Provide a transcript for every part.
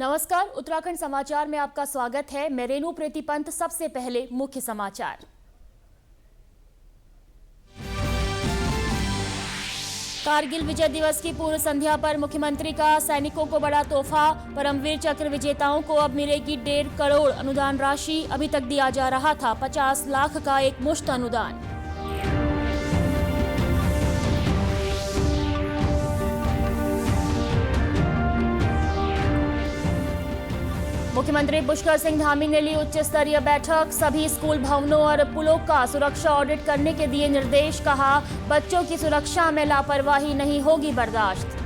नमस्कार, उत्तराखंड समाचार में आपका स्वागत है। मैं रेणु प्रीति पंत। सबसे पहले मुख्य समाचार। कारगिल विजय दिवस की पूर्व संध्या पर मुख्यमंत्री का सैनिकों को बड़ा तोहफा। परमवीर चक्र विजेताओं को अब मिलेगी 1.5 करोड़ अनुदान राशि। अभी तक दिया जा रहा था 50 लाख का एक मुश्त अनुदान। मुख्यमंत्री पुष्कर सिंह धामी ने ली उच्च स्तरीय बैठक। सभी स्कूल भवनों और पुलों का सुरक्षा ऑडिट करने के दिए निर्देश। कहा, बच्चों की सुरक्षा में लापरवाही नहीं होगी बर्दाश्त।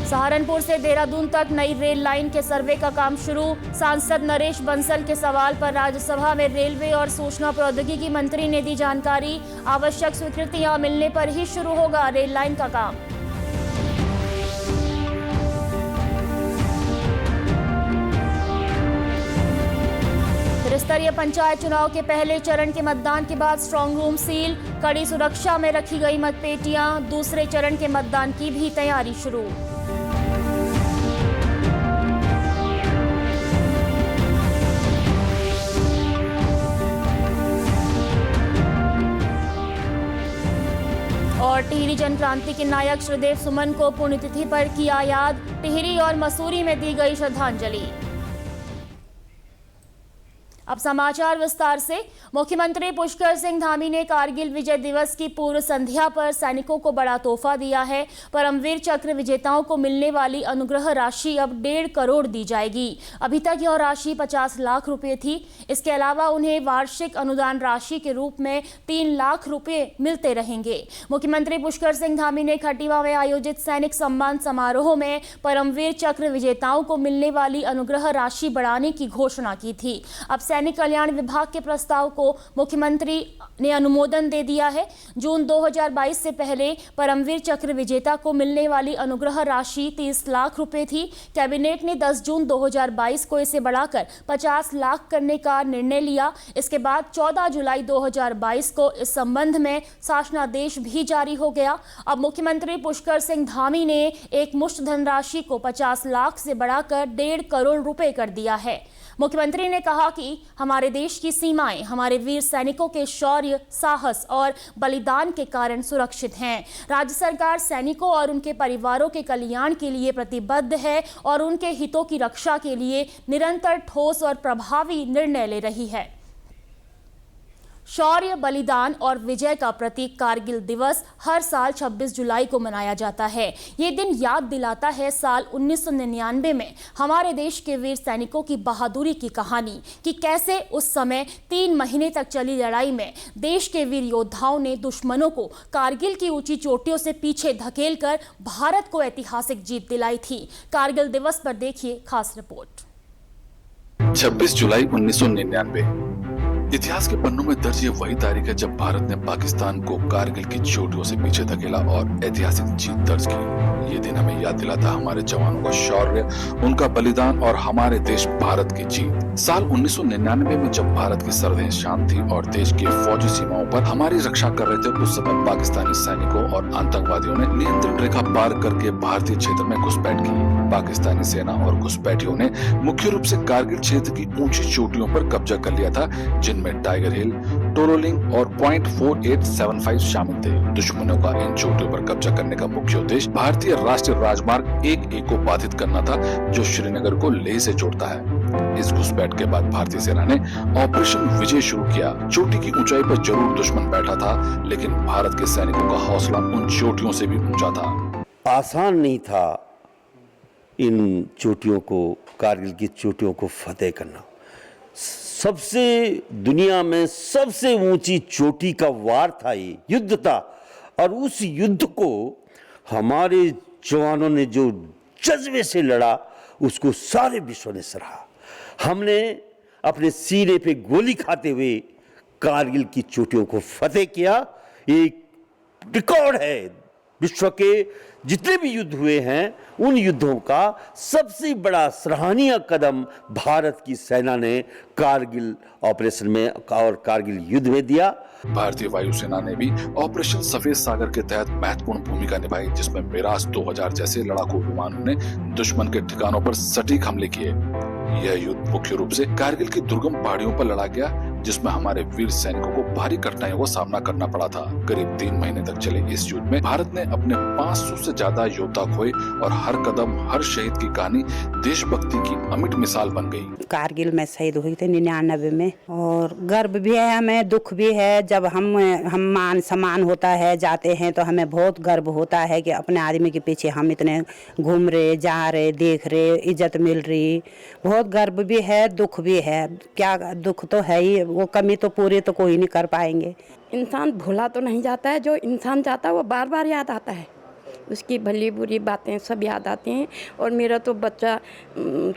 सहारनपुर से देहरादून तक नई रेल लाइन के सर्वे का काम शुरू। सांसद नरेश बंसल के सवाल पर राज्यसभा में रेलवे और सूचना प्रौद्योगिकी मंत्री ने दी जानकारी। आवश्यक स्वीकृतियां मिलने पर ही शुरू होगा रेल लाइन का काम। त्रिस्तरीय पंचायत चुनाव के पहले चरण के मतदान के बाद स्ट्रांग रूम सील। कड़ी सुरक्षा में रखी गई मतपेटियां। दूसरे चरण के मतदान की भी तैयारी शुरू। और टिहरी जनक्रांति के नायक श्रीदेव सुमन को पुण्यतिथि पर किया याद। टिहरी और मसूरी में दी गई श्रद्धांजलि। अब समाचार विस्तार से। मुख्यमंत्री पुष्कर सिंह धामी ने कारगिल विजय दिवस की पूर्व संध्या पर सैनिकों को बड़ा तोहफा दिया है। परमवीर चक्र विजेताओं को मिलने वाली अनुग्रह राशि अब 1.5 करोड़ दी जाएगी। अभी तक यह राशि 50 लाख रुपए थी। इसके अलावा उन्हें वार्षिक अनुदान राशि के रूप में 3 लाख रुपए मिलते रहेंगे। मुख्यमंत्री पुष्कर सिंह धामी ने खटीवा में आयोजित सैनिक सम्मान समारोह में परमवीर चक्र विजेताओं को मिलने वाली अनुग्रह राशि बढ़ाने की घोषणा की थी। अब सैनिक कल्याण विभाग के प्रस्ताव को मुख्यमंत्री ने अनुमोदन दे दिया है। जून 2022 से पहले परमवीर चक्र विजेता को मिलने वाली अनुग्रह राशि 30 लाख रुपए थी। कैबिनेट ने 10 जून 2022 को इसे बढ़ाकर 50 लाख करने का निर्णय लिया। इसके बाद 14 जुलाई 2022 को इस संबंध में शासनादेश भी जारी हो गया। अब मुख्यमंत्री पुष्कर सिंह धामी ने एक मुश्त धनराशि को 50 लाख से बढ़ाकर 1.5 करोड़ रुपए कर दिया है। मुख्यमंत्री ने कहा कि हमारे देश की सीमाएं हमारे वीर सैनिकों के शौर्य, साहस और बलिदान के कारण सुरक्षित हैं। राज्य सरकार सैनिकों और उनके परिवारों के कल्याण के लिए प्रतिबद्ध है और उनके हितों की रक्षा के लिए निरंतर ठोस और प्रभावी निर्णय ले रही है। शौर्य, बलिदान और विजय का प्रतीक कारगिल दिवस हर साल 26 जुलाई को मनाया जाता है। ये दिन याद दिलाता है साल 1999 में हमारे देश के वीर सैनिकों की बहादुरी की कहानी कि कैसे उस समय 3 महीने तक चली लड़ाई में देश के वीर योद्धाओं ने दुश्मनों को कारगिल की ऊंची चोटियों से पीछे धकेलकर भारत को ऐतिहासिक जीत दिलाई थी। कारगिल दिवस पर देखिए खास रिपोर्ट। 26 जुलाई 1999 इतिहास के पन्नों में दर्ज ये वही तारीख है जब भारत ने पाकिस्तान को कारगिल की चोटियों से पीछे धकेला और ऐतिहासिक जीत दर्ज की। ये दिन हमें याद दिलाता हमारे जवानों का शौर्य, उनका बलिदान और हमारे देश भारत की जीत। साल 1999 में जब भारत की सरहदें शांत थी और देश की फौजी सीमाओं पर हमारी रक्षा कर रहे थे, उस समय पाकिस्तानी सैनिकों और आतंकवादियों ने नियंत्रण रेखा पार करके भारतीय क्षेत्र में घुसपैठ की। पाकिस्तानी सेना और घुसपैठियों ने मुख्य रूप से कारगिल क्षेत्र की ऊंची चोटियों पर कब्जा कर लिया था, जिनमें टाइगर हिल, टोरोलिंग और पॉइंट 4875 शामिल थे। दुश्मनों का इन चोटियों पर कब्जा करने का मुख्य उद्देश्य भारतीय राष्ट्रीय राजमार्ग 1A को बाधित करना था, जो श्रीनगर को लेह से जोड़ता है। इस घुसपैठ के बाद भारतीय सेना ने ऑपरेशन विजय शुरू किया। चोटी की ऊंचाई पर जरूर दुश्मन बैठा था, लेकिन भारत के सैनिकों का हौसला उन चोटियों से भी ऊंचा था। आसान नहीं था इन चोटियों को, कारगिल की चोटियों को फतेह करना। सबसे दुनिया में सबसे ऊंची चोटी का वार था, ये युद्ध था, और उस युद्ध को हमारे जवानों ने जो जज्बे से लड़ा, उसको सारे विश्व ने सराहा। हमने अपने सीने पे गोली खाते हुए कारगिल की चोटियों को फतेह किया। एक रिकॉर्ड है विश्व के जितने भी युद्ध हुए हैं उन युद्धों का सबसे बड़ा सराहनीय कदम भारत की सेना ने कारगिल ऑपरेशन में और कारगिल युद्ध में दिया। भारतीय वायुसेना ने भी ऑपरेशन सफेद सागर के तहत महत्वपूर्ण भूमिका निभाई, जिसमें मिराज 2000 जैसे लड़ाकू विमानों ने दुश्मन के ठिकानों पर सटीक हमले किए। यह युद्ध मुख्य रूप से कारगिल की दुर्गम पहाड़ियों पर लड़ा गया, जिसमें हमारे वीर सैनिकों को भारी कठिनाइयों का सामना करना पड़ा था। करीब 3 महीने तक चले इस युद्ध में भारत ने अपने 500 से ज्यादा योद्धा खोए और हर कदम, हर शहीद की कहानी देशभक्ति की अमिट मिसाल बन गई। कारगिल में शहीद हुई थे 99 में, और गर्व भी है हमें, दुख भी है। जब हम मान सम्मान होता है जाते हैं तो हमें बहुत गर्व होता है कि अपने आदमी के पीछे हम इतने घूम रहे, जा रहे, देख रहे, इज्जत मिल रही। बहुत गर्व भी है, दुख भी है। क्या दुख तो है ही, वो कमी तो पूरी तो कोई नहीं कर पाएंगे। इंसान भूला तो नहीं जाता है, जो इंसान जाता है वो बार बार याद आता है, उसकी भली बुरी बातें सब याद आती हैं। और मेरा तो बच्चा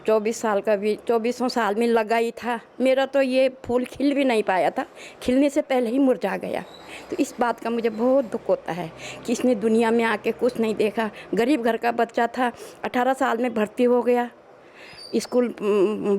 24 साल का भी 24वें साल में लगा ही था। मेरा तो ये फूल खिल भी नहीं पाया था, खिलने से पहले ही मुरझा गया। तो इस बात का मुझे बहुत दुख होता है कि इसने दुनिया में आके कुछ नहीं देखा। गरीब घर का बच्चा था, 18 साल में भर्ती हो गया, स्कूल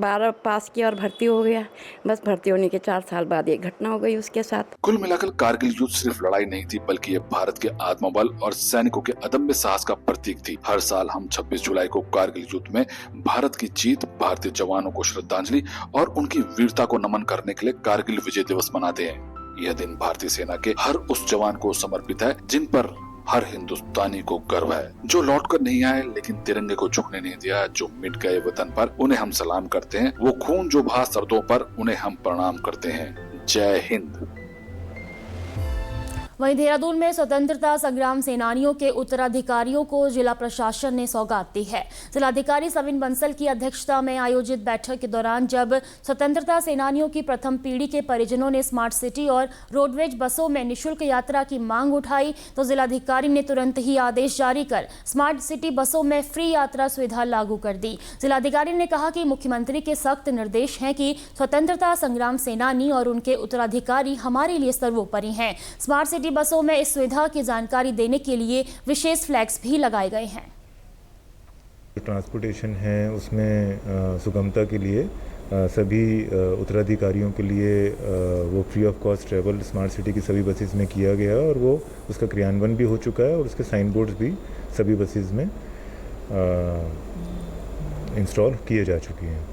12 पास किया और भर्ती हो गया। बस भर्ती होने के 4 साल बाद ये घटना हो गई उसके साथ। कुल मिलाकर कारगिल युद्ध सिर्फ लड़ाई नहीं थी, बल्कि ये भारत के आत्मबल और सैनिकों के अदम्य साहस का प्रतीक थी। हर साल हम 26 जुलाई को कारगिल युद्ध में भारत की जीत, भारतीय जवानों को श्रद्धांजलि और उनकी वीरता को नमन करने के लिए कारगिल विजय दिवस मनाते हैं। यह दिन भारतीय सेना के हर उस जवान को समर्पित है जिन पर हर हिंदुस्तानी को गर्व है, जो लौटकर नहीं आए लेकिन तिरंगे को झुकने नहीं दिया, जो मिट गए वतन पर उन्हें हम सलाम करते हैं, वो खून जो बहा सरहदों पर उन्हें हम प्रणाम करते हैं। जय हिंद। वहीं देहरादून में स्वतंत्रता संग्राम सेनानियों के उत्तराधिकारियों को जिला प्रशासन ने सौगात दी है। जिलाधिकारी सविन बंसल की अध्यक्षता में आयोजित बैठक के दौरान जब स्वतंत्रता सेनानियों की प्रथम पीढ़ी के परिजनों ने स्मार्ट सिटी और रोडवेज बसों में निःशुल्क यात्रा की मांग उठाई, तो जिलाधिकारी ने तुरंत ही आदेश जारी कर स्मार्ट सिटी बसों में फ्री यात्रा सुविधा लागू कर दी। जिलाधिकारी ने कहा कि मुख्यमंत्री के सख्त निर्देश हैं कि स्वतंत्रता संग्राम सेनानी और उनके उत्तराधिकारी हमारे लिए सर्वोपरि हैं। स्मार्ट सिटी बसों में इस सुविधा की जानकारी देने के लिए विशेष फ्लैग्स भी लगाए गए हैं। ट्रांसपोर्टेशन है उसमें सुगमता के लिए सभी उत्तराधिकारियों के लिए वो free of cost travel smart city की सभी बसेस में किया गया और वो उसका क्रियान्वयन भी हो चुका है और उसके साइन बोर्ड्स भी सभी बसेस में इंस्टॉल किए जा चुके हैं।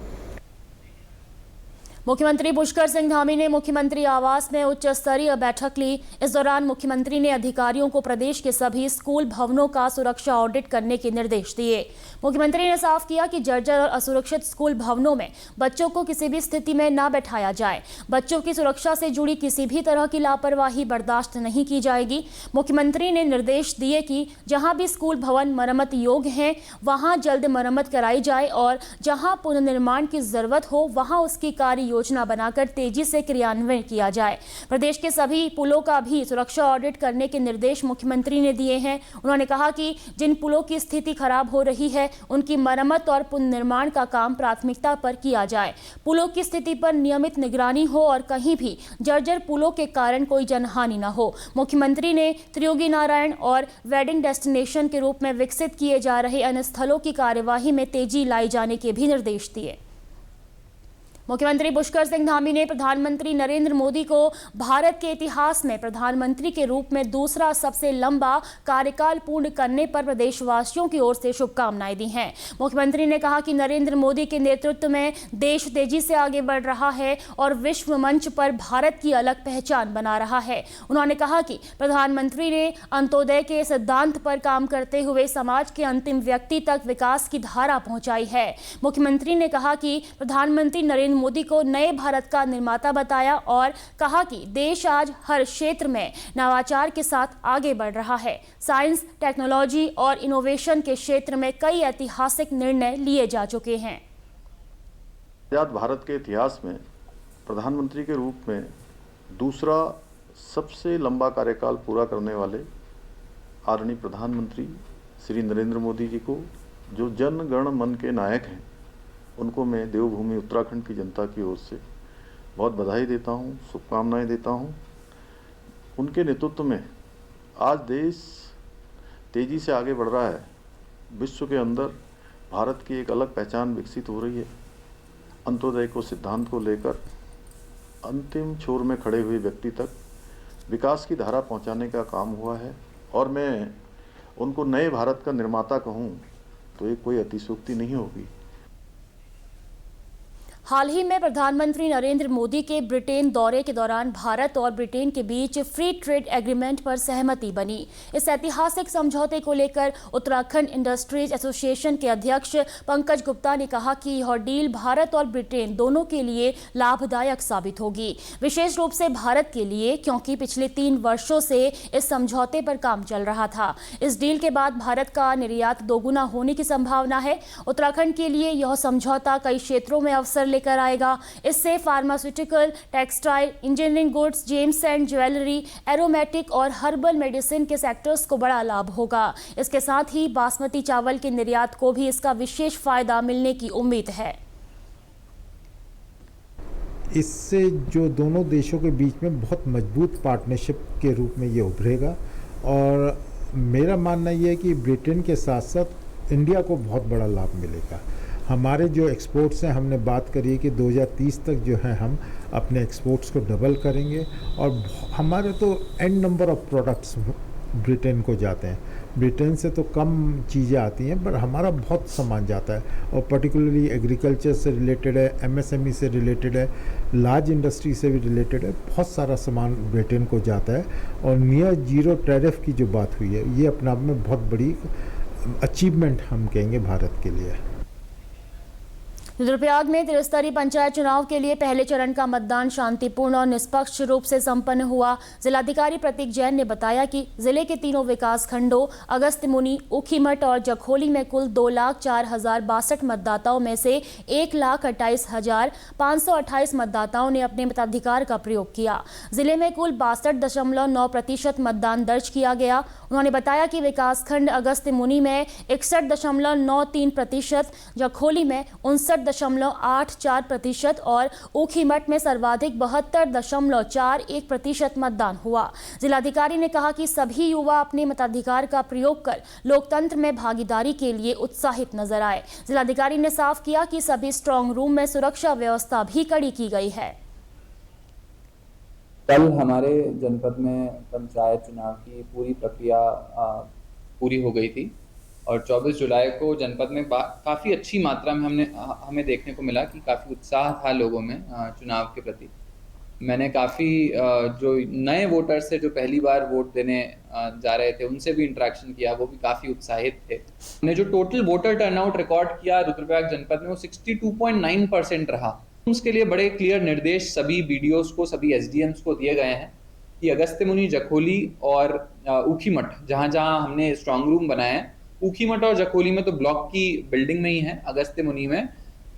मुख्यमंत्री पुष्कर सिंह धामी ने मुख्यमंत्री आवास में उच्च स्तरीय बैठक ली। इस दौरान मुख्यमंत्री ने अधिकारियों को प्रदेश के सभी स्कूल भवनों का सुरक्षा ऑडिट करने के निर्देश दिए। मुख्यमंत्री ने साफ किया कि जर्जर और असुरक्षित स्कूल भवनों में बच्चों को किसी भी स्थिति में न बैठाया जाए। बच्चों की सुरक्षा से जुड़ी किसी भी तरह की लापरवाही बर्दाश्त नहीं की जाएगी। मुख्यमंत्री ने निर्देश दिए कि जहां भी स्कूल भवन मरम्मत योग्य हैं वहां जल्द मरम्मत कराई जाए और जहां पुनर्निर्माण की जरूरत हो वहां उसकी कार्य योजना बनाकर तेजी से क्रियान्वयन किया जाए। प्रदेश के सभी पुलों का भी सुरक्षा ऑडिट करने के निर्देश मुख्यमंत्री ने दिए हैं। उन्होंने कहा कि जिन पुलों की स्थिति खराब हो रही है उनकी मरम्मत और पुनर्निर्माण का काम प्राथमिकता पर किया जाए। पुलों की स्थिति पर नियमित निगरानी हो और कहीं भी जर्जर पुलों के कारण कोई जनहानि न हो। मुख्यमंत्री ने त्रियोगी नारायण और वेडिंग डेस्टिनेशन के रूप में विकसित किए जा रहे अन्य स्थलों की कार्यवाही में तेजी लाई जाने के भी निर्देश दिए। मुख्यमंत्री पुष्कर सिंह धामी ने प्रधानमंत्री नरेंद्र मोदी को भारत के इतिहास में प्रधानमंत्री के रूप में दूसरा सबसे लंबा कार्यकाल पूर्ण करने पर प्रदेशवासियों की ओर से शुभकामनाएं दी हैं। मुख्यमंत्री ने कहा कि नरेंद्र मोदी के नेतृत्व में देश तेजी से आगे बढ़ रहा है और विश्व मंच पर भारत की अलग पहचान बना रहा है। उन्होंने कहा कि प्रधानमंत्री ने अंत्योदय के सिद्धांत पर काम करते हुए समाज के अंतिम व्यक्ति तक विकास की धारा पहुंचाई है। मुख्यमंत्री ने कहा कि प्रधानमंत्री नरेंद्र मोदी को नए भारत का निर्माता बताया और कहा कि देश आज हर क्षेत्र में नवाचार के साथ आगे बढ़ रहा है। साइंस, टेक्नोलॉजी और इनोवेशन के क्षेत्र में कई ऐतिहासिक निर्णय लिए जा चुके हैं। आजाद भारत के इतिहास में प्रधानमंत्री के रूप में दूसरा सबसे लंबा कार्यकाल पूरा करने वाले आदरणीय प्रधानमंत्री श्री नरेंद्र मोदी जी को, जो जन गण मन के नायक हैं, उनको मैं देवभूमि उत्तराखंड की जनता की ओर से बहुत बधाई देता हूँ, शुभकामनाएं देता हूँ। उनके नेतृत्व में आज देश तेज़ी से आगे बढ़ रहा है। विश्व के अंदर भारत की एक अलग पहचान विकसित हो रही है। अंत्योदय को सिद्धांत को लेकर अंतिम छोर में खड़े हुए व्यक्ति तक विकास की धारा पहुंचाने का काम हुआ है और मैं उनको नए भारत का निर्माता कहूं तो ये कोई अतिशयोक्ति नहीं होगी। हाल ही में प्रधानमंत्री नरेंद्र मोदी के ब्रिटेन दौरे के दौरान भारत और ब्रिटेन के बीच फ्री ट्रेड एग्रीमेंट पर सहमति बनी। इस ऐतिहासिक समझौते को लेकर उत्तराखंड इंडस्ट्रीज एसोसिएशन के अध्यक्ष पंकज गुप्ता ने कहा कि यह डील भारत और ब्रिटेन दोनों के लिए लाभदायक साबित होगी, विशेष रूप से भारत के लिए, क्योंकि पिछले 3 वर्षों से इस समझौते पर काम चल रहा था। इस डील के बाद भारत का निर्यात दोगुना होने की संभावना है। उत्तराखंड के लिए यह समझौता कई क्षेत्रों में अवसर लेकर आएगा। इससे pharmaceutical, textile, engineering goods, James and jewellery, aromatic और हर्बल मेडिसिन के सेक्टर्स को बड़ा लाभ होगा। इसके साथ ही बासमती चावल के निर्यात को भी इसका विशेष फायदा मिलने की उम्मीद है। इससे जो दोनों देशों के बीच में बहुत मजबूत पार्टनरशिप के रूप में ये उभरेगा और मेरा मानना ये है कि ब्रिटेन के साथ साथ इंडिया को बहुत बड़ा लाभ मिलेगा। हमारे जो एक्सपोर्ट्स हैं, हमने बात करी है कि 2030 तक जो है हम अपने एक्सपोर्ट्स को डबल करेंगे और हमारे तो and number of products Britain को जाते हैं। ब्रिटेन से तो कम चीज़ें आती हैं पर हमारा बहुत सामान जाता है और पर्टिकुलरली एग्रीकल्चर से रिलेटेड है, एमएसएमई से रिलेटेड है, लार्ज इंडस्ट्री से भी रिलेटेड है। बहुत सारा सामान ब्रिटेन को जाता है और नियर जीरो टैरिफ की जो बात हुई है ये अपने आप में बहुत बड़ी अचीवमेंट हम कहेंगे भारत के लिए। रुद्रप्रयाग में त्रिस्तरीय पंचायत चुनाव के लिए पहले चरण का मतदान शांतिपूर्ण और निष्पक्ष रूप से संपन्न हुआ। जिलाधिकारी प्रतीक जैन ने बताया कि जिले के तीनों विकास खंडों अगस्त्यमुनि, ऊखीमठ और जखोली में कुल 2,04,062 मतदाताओं में से 1,28,528 मतदाताओं ने अपने मताधिकार का प्रयोग किया। जिले में कुल 62.9% मतदान दर्ज किया गया। उन्होंने बताया कि विकासखंड अगस्त्यमुनि में 61.93%, जखोली में 59.84% और ऊखीमठ में सर्वाधिक 72.41% मतदान हुआ। जिलाधिकारी ने कहा कि सभी युवा अपने मताधिकार का प्रयोग कर लोकतंत्र में भागीदारी के लिए उत्साहित नजर आए। जिलाधिकारी ने साफ किया कि सभी स्ट्रांग रूम में सुरक्षा व्यवस्था भी कड़ी की गई है। कल हमारे जनपद में पंचायत चुनाव की पूरी प्रक्रिया पूरी हो गई थी और 24 जुलाई को जनपद में काफ़ी अच्छी मात्रा में हमें देखने को मिला कि काफ़ी उत्साह था लोगों में चुनाव के प्रति। मैंने काफ़ी जो नए वोटर्स थे जो पहली बार वोट देने जा रहे थे उनसे भी इंटरेक्शन किया, वो भी काफ़ी उत्साहित थे। हमने जो टोटल वोटर टर्नआउट रिकॉर्ड किया रुद्रप्रयाग जनपद में वो 62.9% रहा। उसके लिए बड़े क्लियर निर्देश सभी बीडीओस को, सभी एसडीएम्स को दिए गए हैं कि अगस्त्यमुनि, जखोली और ऊखीमठ जहाँ जहाँ हमने स्ट्रांग रूम बनाए हैं, ऊखीमठ और जखोली में तो ब्लॉक की बिल्डिंग में ही है, अगस्त्यमुनि में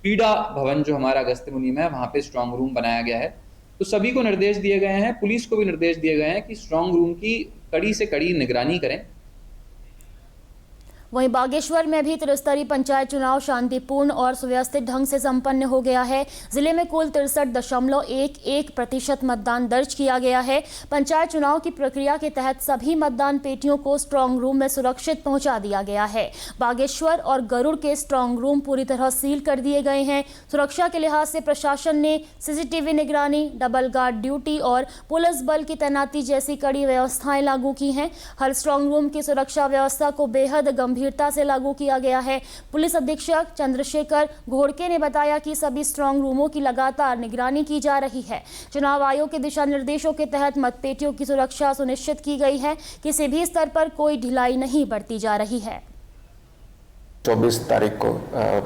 क्रीड़ा भवन जो हमारा अगस्त्यमुनि में है वहाँ पे स्ट्रांग रूम बनाया गया है। तो सभी को निर्देश दिए गए हैं, पुलिस को भी निर्देश दिए गए हैं कि स्ट्रांग रूम की कड़ी से कड़ी निगरानी करें। वहीं बागेश्वर में भी त्रिस्तरीय पंचायत चुनाव शांतिपूर्ण और सुव्यवस्थित ढंग से संपन्न हो गया है। जिले में कुल 63.11% मतदान दर्ज किया गया है। पंचायत चुनाव की प्रक्रिया के तहत सभी मतदान पेटियों को स्ट्रांग रूम में सुरक्षित पहुंचा दिया गया है। बागेश्वर और गरुड़ के स्ट्रांग रूम पूरी तरह सील कर दिए गए हैं। सुरक्षा के लिहाज से प्रशासन ने सीसीटीवी निगरानी, डबल गार्ड ड्यूटी और पुलिस बल की तैनाती जैसी कड़ी व्यवस्थाएं लागू की हैं। हर स्ट्रांग रूम की सुरक्षा व्यवस्था को बेहद गंभीरता से लागू किया गया है। पुलिस अधीक्षक चंद्रशेखर घोड़के ने बताया कि सभी स्ट्रांग रूमों की लगातार निगरानी की जा रही है। चुनाव आयोग के दिशा निर्देशों के तहत मतपेटियों की सुरक्षा सुनिश्चित की गई है। किसी भी स्तर पर कोई ढिलाई नहीं बरती जा रही है। 24 तारीख को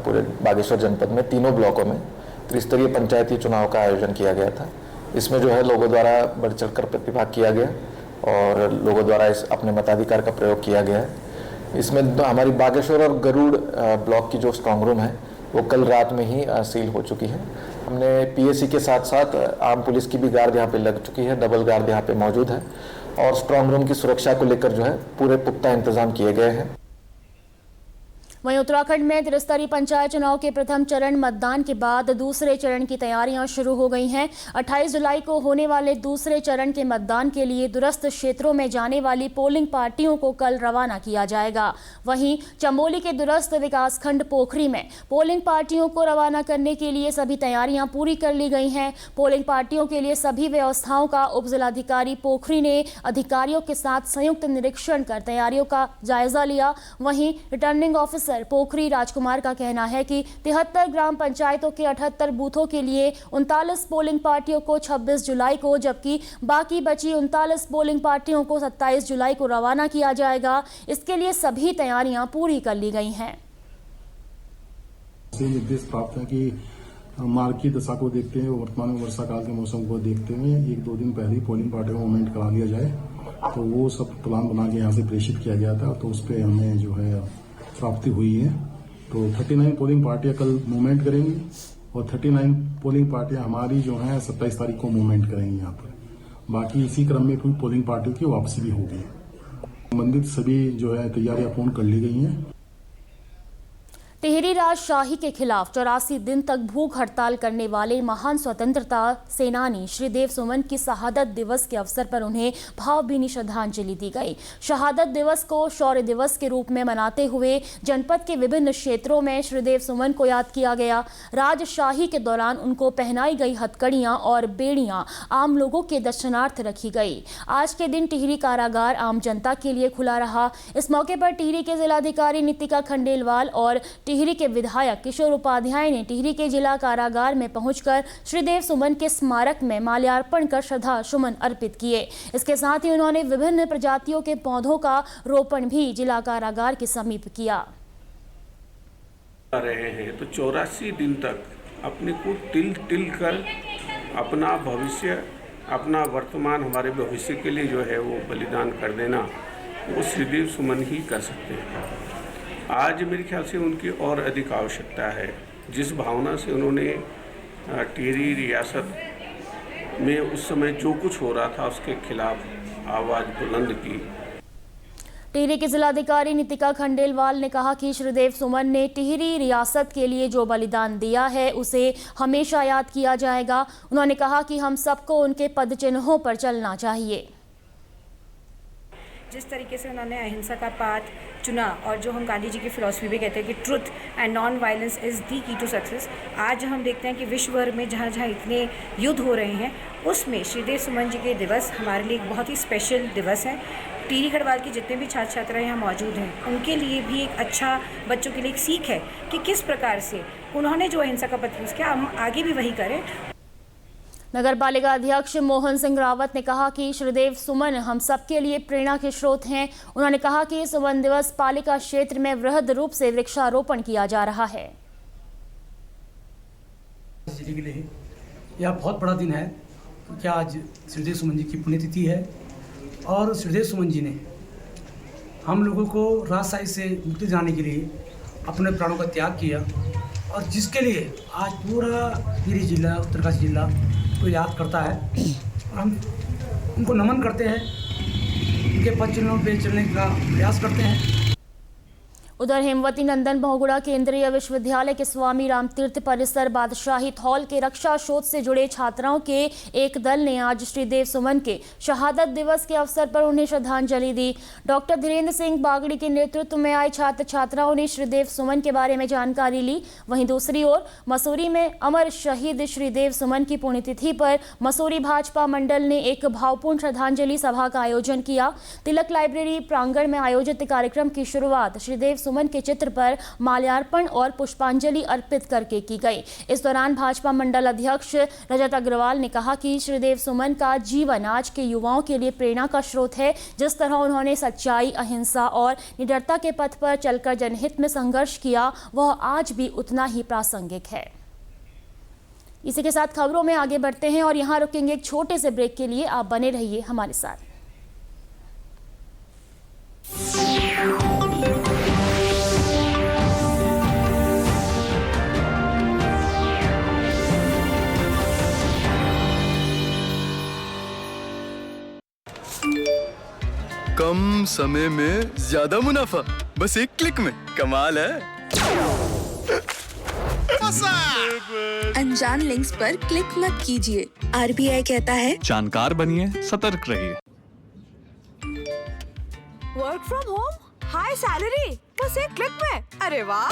पूरे बागेश्वर जनपद में तीनों ब्लॉकों में त्रिस्तरीय पंचायती चुनाव का आयोजन किया गया था। इसमें जो है लोगों द्वारा बढ़ चढ़कर प्रतिभाग किया गया और लोगों द्वारा इस अपने मताधिकार का प्रयोग किया गया है। इसमें हमारी बागेश्वर और गरुड़ ब्लॉक की जो स्ट्रांग रूम है वो कल रात में ही सील हो चुकी है। हमने पीएसी के साथ साथ आर्म पुलिस की भी गार्ड यहाँ पे लग चुकी है, डबल गार्ड यहाँ पे मौजूद है और स्ट्रांग रूम की सुरक्षा को लेकर जो है पूरे पुख्ता इंतजाम किए गए हैं। वहीं उत्तराखंड में त्रिस्तरीय पंचायत चुनाव के प्रथम चरण मतदान के बाद दूसरे चरण की तैयारियां शुरू हो गई हैं। 28 जुलाई को होने वाले दूसरे चरण के मतदान के लिए दूरस्थ क्षेत्रों में जाने वाली पोलिंग पार्टियों को कल रवाना किया जाएगा। वहीं चमोली के दूरस्थ विकासखंड पोखरी में पोलिंग पार्टियों को रवाना करने के लिए सभी तैयारियां पूरी कर ली गई हैं। पोलिंग पार्टियों के लिए सभी व्यवस्थाओं का उप जिलाधिकारी पोखरी ने अधिकारियों के साथ संयुक्त निरीक्षण कर तैयारियों का जायजा लिया। वहीं रिटर्निंग ऑफिसर पोखरी राजकुमार का कहना है कि 73 ग्राम पंचायतों के 78 बूथों के लिए 39 पोलिंग पार्टियों को 26 जुलाई को, जबकि बाकी बची 39 पोलिंग पार्टियों को 27 जुलाई को रवाना किया जाएगा। इसके लिए सभी तैयारियां पूरी कर ली गई हैं। निर्देश प्राप्त है कि मार्ग की दशा को देखते हुए, वर्तमान में वर्षा काल के मौसम को देखते हुए 1-2 दिन पहले ही पोलिंग पार्टियों को मूवमेंट करा लिया जाए। तो वो सब प्लान बना के यहाँ से प्रेषित किया गया था, तो उस पर हमें जो है प्राप्ति हुई है। तो 39 पोलिंग पार्टियां कल मूवमेंट करेंगी और 39 पोलिंग पार्टियां हमारी जो है 27 तारीख को मूवमेंट करेंगी यहाँ पर। बाकी इसी क्रम में कोई पोलिंग पार्टियों की वापसी भी होगी। संबंधित सभी जो है तैयारियां पूर्ण कर ली गई हैं। टिहरी राजशाही के खिलाफ 84 दिन तक भूख हड़ताल करने वाले महान स्वतंत्रता सेनानी श्रीदेव सुमन की शहादत दिवस के अवसर पर उन्हें भावभीनी श्रद्धांजलि दी गई। शहादत दिवस को शौर्य दिवस के रूप में मनाते हुए जनपद के विभिन्न क्षेत्रों में श्रीदेव सुमन को याद किया गया। राजशाही के दौरान उनको पहनाई गई हथकड़ियां और बेड़ियां आम लोगों के दर्शनार्थ रखी गई। आज के दिन टिहरी कारागार आम जनता के लिए खुला रहा। इस मौके पर टिहरी के जिलाधिकारी नितिका खंडेलवाल और टिहरी के विधायक किशोर उपाध्याय ने टिहरी के जिला कारागार में पहुंचकर श्रीदेव सुमन के स्मारक में माल्यार्पण कर श्रद्धा सुमन अर्पित किए। इसके साथ ही उन्होंने विभिन्न प्रजातियों के पौधों का रोपण भी जिला कारागार के समीप किया। रहे हैं तो 84 दिन तक अपने को तिल कर अपना भविष्य, अपना वर्तमान, हमारे भविष्य के लिए जो है वो बलिदान कर देना, वो श्रीदेव सुमन ही कर सकते हैं। आज मेरे ख्याल से उनकी और अधिक आवश्यकता है। जिस भावना से उन्होंने टिहरी रियासत में उस समय जो कुछ हो रहा था उसके खिलाफ आवाज़ बुलंद की। टिहरी के जिलाधिकारी नितिका खंडेलवाल ने कहा कि श्रीदेव सुमन ने टिहरी रियासत के लिए जो बलिदान दिया है उसे हमेशा याद किया जाएगा। उन्होंने कहा कि हम सबको उनके पद चिन्हों पर चलना चाहिए। जिस तरीके से उन्होंने अहिंसा का पाथ चुना और जो हम गांधी जी की फिलॉसफी भी कहते हैं कि truth and non violence is the की टू सक्सेस, आज हम देखते हैं कि विश्व भर में जहाँ जहाँ इतने युद्ध हो रहे हैं उसमें श्रीदेव सुमन जी के दिवस हमारे लिए एक बहुत ही स्पेशल दिवस है। टिहरी गढ़वाल के जितने भी छात्र छात्राएँ यहाँ मौजूद हैं उनके लिए भी एक अच्छा, बच्चों के लिए एक सीख है कि किस प्रकार से उन्होंने जो अहिंसा का पथ यूज़ किया हम आगे भी वही करें। नगर पालिका अध्यक्ष मोहन सिंह रावत ने कहा कि श्रीदेव सुमन हम सबके लिए प्रेरणा के स्रोत हैं। उन्होंने कहा कि सुमन दिवस पालिका क्षेत्र में वृहद रूप से वृक्षारोपण किया जा रहा है। के लिए यह बहुत बड़ा दिन है क्योंकि आज श्रीदेव सुमन जी की पुण्यतिथि है और श्रीदेव सुमन जी ने हम लोगों को राजशाही से मुक्ति दिलाने के लिए अपने प्राणों का त्याग किया और जिसके लिए आज पूरा टिहरी जिला, उत्तरकाशी जिला को याद करता है और हम उनको नमन करते हैं, उनके पद चिन्हों पे चलने का प्रयास करते हैं। उधर हेमवती नंदन बहुगुणा केंद्रीय विश्वविद्यालय के स्वामी रामतीर्थ परिसर बादशाही हॉल के रक्षा शोध से जुड़े छात्राओं के एक दल ने आज श्रीदेव सुमन के शहादत दिवस के अवसर पर उन्हें श्रद्धांजलि दी। डॉक्टर धीरेन्द्र सिंह बागड़ी के नेतृत्व में आए छात्र छात्राओं ने श्रीदेव सुमन के बारे में जानकारी ली। वहीं दूसरी ओर मसूरी में अमर शहीद श्रीदेव सुमन की पुण्यतिथि पर मसूरी भाजपा मंडल ने एक भावपूर्ण श्रद्धांजलि सभा का आयोजन किया। तिलक लाइब्रेरी प्रांगण में आयोजित कार्यक्रम की शुरुआत श्रीदेव सुमन के चित्र पर माल्यार्पण और पुष्पांजलि अर्पित करके की गई। इस दौरान भाजपा मंडल अध्यक्ष रजत अग्रवाल ने कहा कि श्रीदेव सुमन का जीवन आज के युवाओं के लिए प्रेरणा का स्रोत है। जिस तरह उन्होंने सच्चाई, अहिंसा और निडरता के पथ पर चलकर जनहित में संघर्ष किया वह आज भी उतना ही प्रासंगिक है। इसी के साथ खबरों में आगे बढ़ते हैं और यहाँ रुकेंगे एक छोटे से ब्रेक के लिए। आप बने रहिए हमारे साथ। कम समय में ज्यादा मुनाफा, बस एक क्लिक में। कमाल है। अनजान लिंक्स पर क्लिक मत कीजिए। आरबीआई कहता है जानकार बनिए, सतर्क रहिए। Work from home, high salary, बस एक क्लिक में। अरे वाह!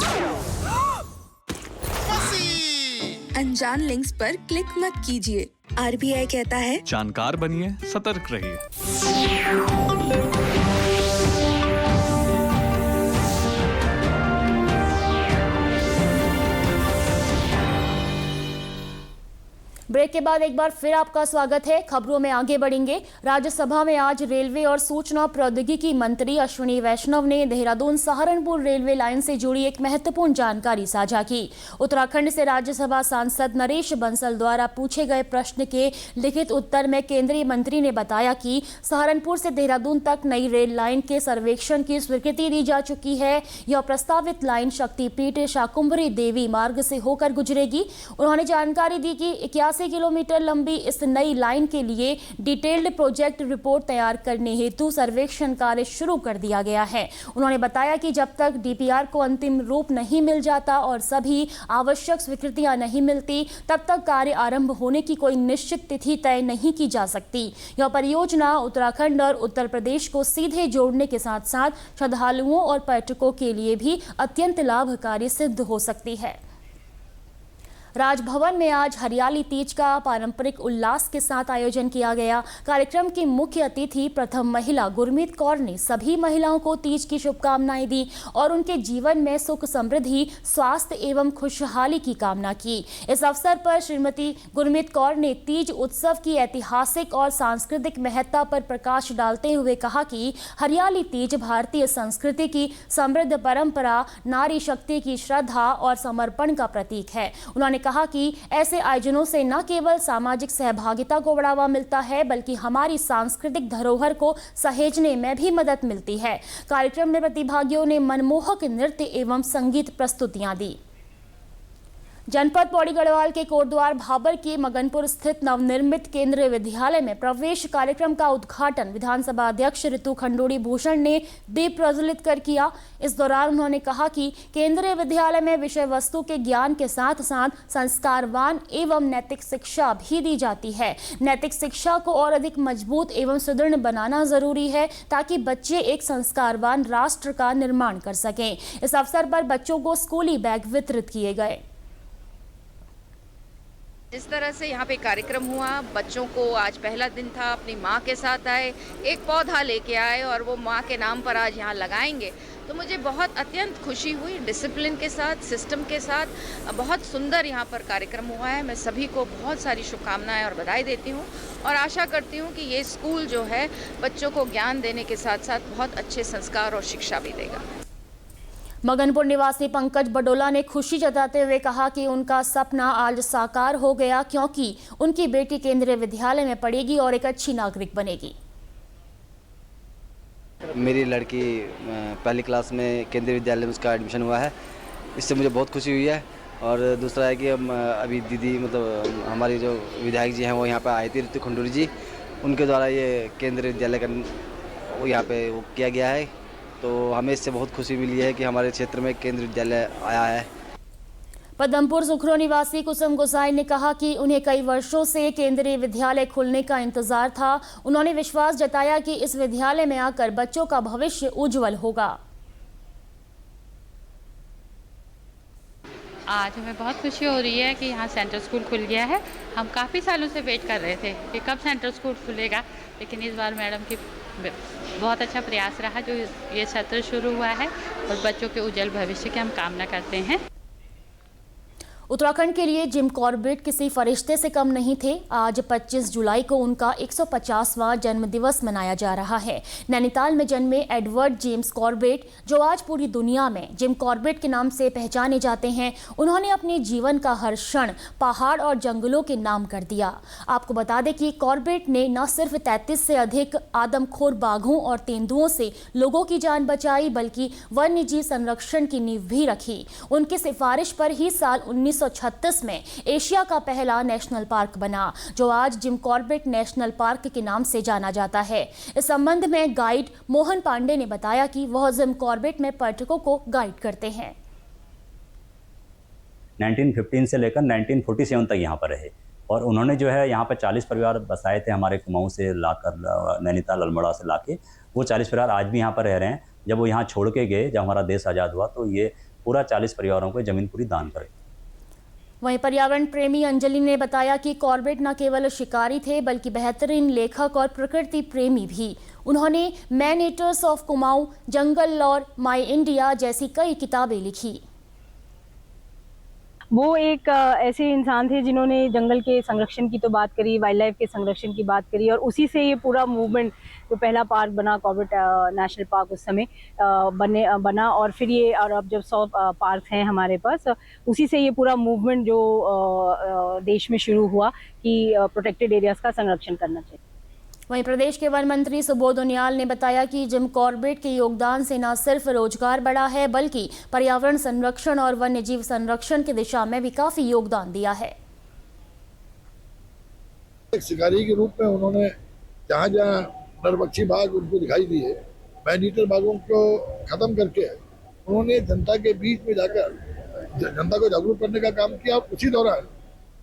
अनजान लिंक्स पर क्लिक मत कीजिए। आरबीआई कहता है जानकार बनिए, सतर्क रहिए। ब्रेक के बाद एक बार फिर आपका स्वागत है। खबरों में आगे बढ़ेंगे। राज्यसभा में आज रेलवे और सूचना प्रौद्योगिकी मंत्री अश्विनी वैष्णव ने देहरादून सहारनपुर रेलवे लाइन से जुड़ी एक महत्वपूर्ण जानकारी साझा की। उत्तराखंड से राज्यसभा सांसद नरेश बंसल द्वारा पूछे गए प्रश्न के लिखित उत्तर में केंद्रीय मंत्री ने बताया कि सहारनपुर से देहरादून तक नई रेल लाइन के सर्वेक्षण की स्वीकृति दी जा चुकी है। यह प्रस्तावित लाइन शक्तिपीठ शाकुंभरी देवी मार्ग से होकर गुजरेगी। उन्होंने जानकारी दी कि 81 किलोमीटर लंबी इस नई लाइन के लिए डिटेल्ड प्रोजेक्ट रिपोर्ट तैयार करने हेतु सर्वेक्षण कार्य शुरू कर दिया गया है। उन्होंने बताया कि जब तक डीपीआर को अंतिम रूप नहीं मिल जाता और सभी आवश्यक स्वीकृतियां नहीं मिलती, तब तक कार्य आरंभ होने की कोई निश्चित तिथि तय नहीं की जा सकती। यह परियोजना उत्तराखंड और उत्तर प्रदेश को सीधे जोड़ने के साथ साथ श्रद्धालुओं और पर्यटकों के लिए भी अत्यंत लाभकारी सिद्ध हो सकती है। राजभवन में आज हरियाली तीज का पारंपरिक उल्लास के साथ आयोजन किया गया। कार्यक्रम की मुख्य अतिथि प्रथम महिला गुरमीत कौर ने सभी महिलाओं को तीज की शुभकामनाएं दी और उनके जीवन में सुख समृद्धि, स्वास्थ्य एवं खुशहाली की कामना की। इस अवसर पर श्रीमती गुरमीत कौर ने तीज उत्सव की ऐतिहासिक और सांस्कृतिक महत्ता पर प्रकाश डालते हुए कहा कि हरियाली तीज भारतीय संस्कृति की समृद्ध परंपरा, नारी शक्ति की श्रद्धा और समर्पण का प्रतीक है। उन्होंने कहा कि ऐसे आयोजनों से न केवल सामाजिक सहभागिता को बढ़ावा मिलता है, बल्कि हमारी सांस्कृतिक धरोहर को सहेजने में भी मदद मिलती है। कार्यक्रम में प्रतिभागियों ने मनमोहक नृत्य एवं संगीत प्रस्तुतियां दी। जनपद पौड़ी गढ़वाल के कोटद्वार भाबर के मगनपुर स्थित नवनिर्मित केंद्रीय विद्यालय में प्रवेश कार्यक्रम का उद्घाटन विधानसभा अध्यक्ष ऋतु खंडूड़ी भूषण ने दीप प्रज्वलित कर किया। इस दौरान उन्होंने कहा कि केंद्रीय विद्यालय में विषय वस्तु के ज्ञान के साथ साथ संस्कारवान एवं नैतिक शिक्षा भी दी जाती है। नैतिक शिक्षा को और अधिक मजबूत एवं सुदृढ़ बनाना जरूरी है ताकि बच्चे एक संस्कारवान राष्ट्र का निर्माण कर सकें। इस अवसर पर बच्चों को स्कूली बैग वितरित किए गए। जिस तरह से यहाँ पे कार्यक्रम हुआ, बच्चों को आज पहला दिन था, अपनी माँ के साथ आए, एक पौधा लेके आए और वो माँ के नाम पर आज यहाँ लगाएंगे, तो मुझे बहुत अत्यंत खुशी हुई। डिसिप्लिन के साथ, सिस्टम के साथ बहुत सुंदर यहाँ पर कार्यक्रम हुआ है। मैं सभी को बहुत सारी शुभकामनाएं और बधाई देती हूँ और आशा करती हूँ कि ये स्कूल जो है बच्चों को ज्ञान देने के साथ साथ बहुत अच्छे संस्कार और शिक्षा भी देगा। मगनपुर निवासी पंकज बडोला ने खुशी जताते हुए कहा कि उनका सपना आज साकार हो गया, क्योंकि उनकी बेटी केंद्रीय विद्यालय में पढ़ेगी और एक अच्छी नागरिक बनेगी। मेरी लड़की पहली क्लास में केंद्रीय विद्यालय में उसका एडमिशन हुआ है, इससे मुझे बहुत खुशी हुई है। और दूसरा है कि अभी दीदी मतलब हमारी जो विधायक जी हैं वो यहाँ पर आए थे, ऋतु खंडूड़ी जी, उनके द्वारा ये केंद्रीय विद्यालय का वो यहाँ पे वो किया गया है, तो हमें इससे बहुत खुशी मिली है कि हमारे क्षेत्र में केंद्रीय विद्यालय आया है। पदमपुर सुखरो निवासी कुसुम गोसाई ने कहा कि उन्हें कई वर्षों से केंद्रीय विद्यालय खुलने का इंतजार था। उन्होंने विश्वास जताया कि इस विद्यालय में आकर बच्चों का भविष्य उज्जवल होगा। आज हमें बहुत खुशी हो रही है कि यहाँ सेंट्रल स्कूल खुल गया है। हम काफ़ी सालों से वेट कर रहे थे कि कब सेंट्रल स्कूल खुलेगा, लेकिन इस बार मैडम की बहुत अच्छा प्रयास रहा जो ये सत्र शुरू हुआ है और बच्चों के उज्जवल भविष्य की हम कामना करते हैं। उत्तराखंड के लिए जिम कॉर्बेट किसी फरिश्ते से कम नहीं थे। आज 25 जुलाई को उनका 150वां जन्मदिवस मनाया जा रहा है। नैनीताल में जन्मे एडवर्ड जेम्स कॉर्बेट, जो आज पूरी दुनिया में जिम कॉर्बेट के नाम से पहचाने जाते हैं, उन्होंने अपने जीवन का हर क्षण पहाड़ और जंगलों के नाम कर दिया। आपको बता दें कि कॉर्बेट ने न सिर्फ 33 से अधिक आदमखोर बाघों और तेंदुओं से लोगों की जान बचाई, बल्कि वन्य जीव संरक्षण की नींव भी रखी। उनकी सिफारिश पर ही साल 1936 में एशिया का पहला नेशनल पार्क बना, जो आज जिम कॉर्बेट नेशनल पार्क के नाम से जाना जाता है। इस संबंध में गाइड मोहन पांडे ने बताया कि वह जिम कॉर्बेट में पर्यटकों को गाइड करते हैं। 1915 से लेकर 1947 तक यहाँ पर रहे और उन्होंने जो है यहाँ पर 40 परिवार बसाए थे हमारे कुमाऊं से लाकर, नैनीताल अल्मोड़ा से लाके। वो 40 परिवार आज भी यहाँ पर रह रहे हैं। जब वो यहाँ छोड़ के गए, जब हमारा देश आज़ाद हुआ, तो ये पूरा 40 परिवारों को ज़मीन पूरी दान करे। वहीं पर्यावरण प्रेमी अंजलि ने बताया कि कॉर्बेट न केवल शिकारी थे बल्कि बेहतरीन लेखक और प्रकृति प्रेमी भी। उन्होंने Man Eaters of Kumaon, Jungle Lore, My India जैसी कई किताबें लिखी। वो एक ऐसे इंसान थे जिन्होंने जंगल के संरक्षण की तो बात करी, वाइल्ड लाइफ के संरक्षण की बात करी और उसी से ये पूरा मूवमेंट, जो पहला पार्क बना कॉर्बेट नेशनल पार्क उस समय बना और फिर ये, और अब जब 100 पार्क हैं हमारे पास, उसी से ये पूरा मूवमेंट जो देश में शुरू हुआ कि प्रोटेक्टेड एरियाज़ का संरक्षण करना चाहिए। वहीं प्रदेश के वन मंत्री सुबोध उनियाल ने बताया कि जिम कॉर्बेट के योगदान से न सिर्फ रोजगार बढ़ा है बल्कि पर्यावरण संरक्षण और वन्य जीव संरक्षण की दिशा में भी काफी योगदान दिया है। एक शिकारी के रूप में उन्होंने जहाँ जहाँ नरपक्षी बाघ उनको दिखाई दिए, मैन ईटर बाघों को खत्म करके उन्होंने जनता के बीच में जाकर जनता को जागरूक करने का काम किया। और उसी दौरान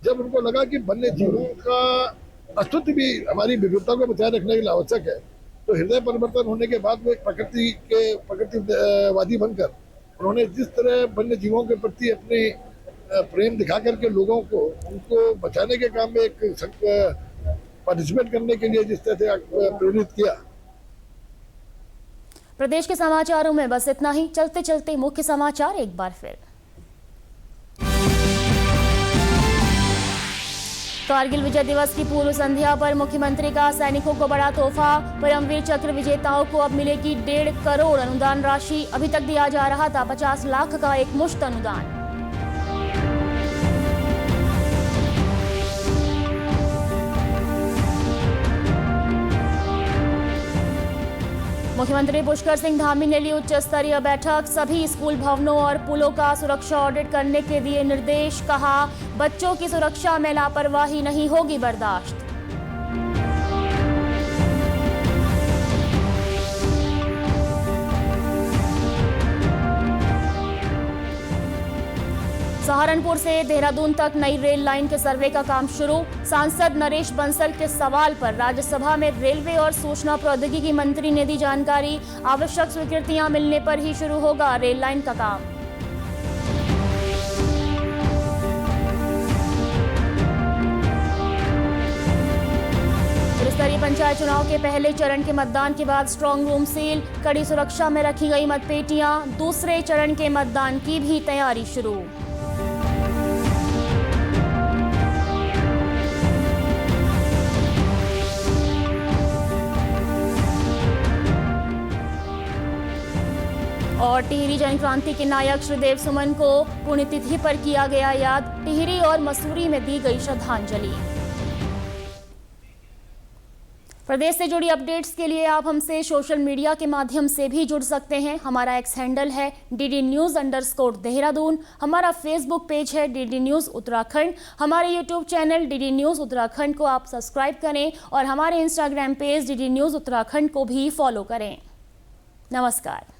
जब उनको लगा कि वन्य जीवों का अस्तित्व भी हमारी विविधता को बचाए रखने के लिए आवश्यक है, तो हृदय परिवर्तन होने के बाद वो एक प्रकृतिवादी बनकर उन्होंने जिस तरह वन्य जीवों के प्रति अपने प्रेम दिखा करके लोगों को उनको बचाने के काम में एक पार्टिसिपेट करने के लिए जिस तरह से प्रेरित किया। प्रदेश के समाचारों में बस इतना ही। चलते चलते मुख्य समाचार एक बार फिर। कारगिल विजय दिवस की पूर्व संध्या पर मुख्यमंत्री का सैनिकों को बड़ा तोहफा। परमवीर चक्र विजेताओं को अब मिलेगी 1.5 करोड़ अनुदान राशि। अभी तक दिया जा रहा था 50 लाख का एक मुश्त अनुदान। मुख्यमंत्री पुष्कर सिंह धामी ने ली उच्च स्तरीय बैठक। सभी स्कूल भवनों और पुलों का सुरक्षा ऑडिट करने के दिए निर्देश। कहा, बच्चों की सुरक्षा में लापरवाही नहीं होगी बर्दाश्त। सहारनपुर से देहरादून तक नई रेल लाइन के सर्वे का काम शुरू। सांसद नरेश बंसल के सवाल पर राज्यसभा में रेलवे और सूचना प्रौद्योगिकी मंत्री ने दी जानकारी। आवश्यक स्वीकृतियां मिलने पर ही शुरू होगा रेल लाइन का काम। त्रिस्तरीय पंचायत चुनाव के पहले चरण के मतदान के बाद स्ट्रांग रूम सील। कड़ी सुरक्षा में रखी गई मतपेटियां। दूसरे चरण के मतदान की भी तैयारी शुरू। और टिहरी जनक्रांति के नायक श्रीदेव सुमन को पुण्यतिथि पर किया गया याद। टिहरी और मसूरी में दी गई श्रद्धांजलि। प्रदेश से जुड़ी अपडेट्स के लिए आप हमसे सोशल मीडिया के माध्यम से भी जुड़ सकते हैं। हमारा एक्स हैंडल है DD News_देहरादून। हमारा फेसबुक पेज है DD News उत्तराखंड। हमारे YouTube channel DD News Uttarakhand को आप सब्सक्राइब करें और हमारे Instagram page DD News Uttarakhand को भी फॉलो करें। नमस्कार।